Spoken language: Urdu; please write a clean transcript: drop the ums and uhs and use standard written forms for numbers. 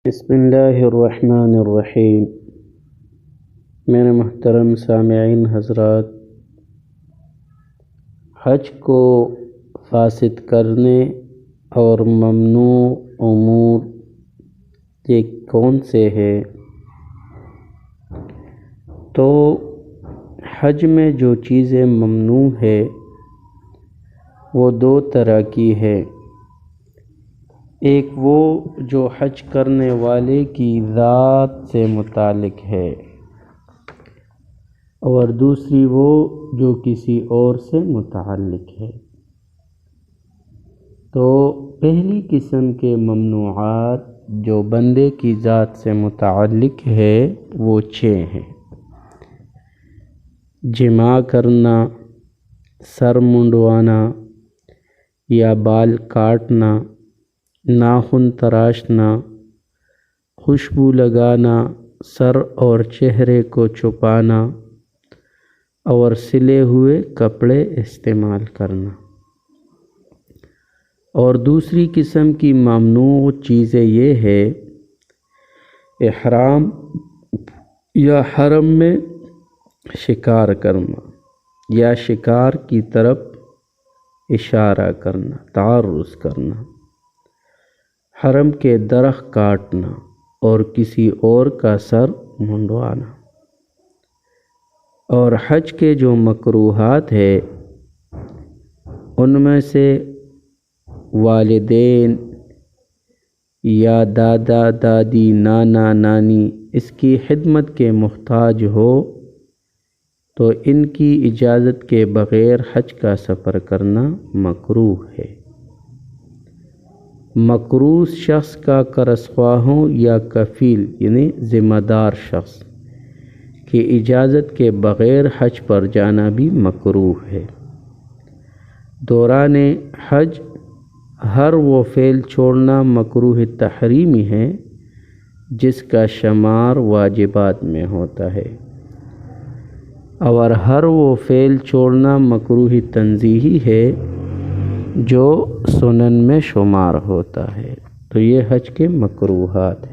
بسم اللہ الرحمن الرحیم۔ میرے محترم سامعین حضرات، حج کو فاسد کرنے اور ممنوع امور یہ کون سے ہیں؟ تو حج میں جو چیزیں ممنوع ہے وہ دو طرح کی ہے۔ ایک وہ جو حج کرنے والے کی ذات سے متعلق ہے، اور دوسری وہ جو کسی اور سے متعلق ہے۔ تو پہلی قسم کے ممنوعات جو بندے کی ذات سے متعلق ہے وہ 6 ہیں۔ جماع کرنا، سر منڈوانا یا بال کاٹنا، ناخن تراشنا، خوشبو لگانا، سر اور چہرے کو چھپانا، اور سلے ہوئے کپڑے استعمال کرنا۔ اور دوسری قسم کی ممنوع چیزیں یہ ہے، احرام یا حرم میں شکار کرنا یا شکار کی طرف اشارہ کرنا، تعرض کرنا، حرم کے درخت کاٹنا اور کسی اور کا سر منڈوانا۔ اور حج کے جو مکروہات ہے ان میں سے والدین یا دادا دادی، نانا نانی اس کی خدمت کے محتاج ہو تو ان کی اجازت کے بغیر حج کا سفر کرنا مکروہ ہے۔ مکروہ شخص کا کرسخواہوں یا کفیل یعنی ذمہ دار شخص کی اجازت کے بغیر حج پر جانا بھی مکروہ ہے۔ دوران حج ہر وہ فعل چھوڑنا مکروہ تحریمی ہے جس کا شمار واجبات میں ہوتا ہے، اور ہر وہ فعل چھوڑنا مکروہ تنزیہی ہے جو سنن میں شمار ہوتا ہے۔ تو یہ حج کے مکروہات ہیں۔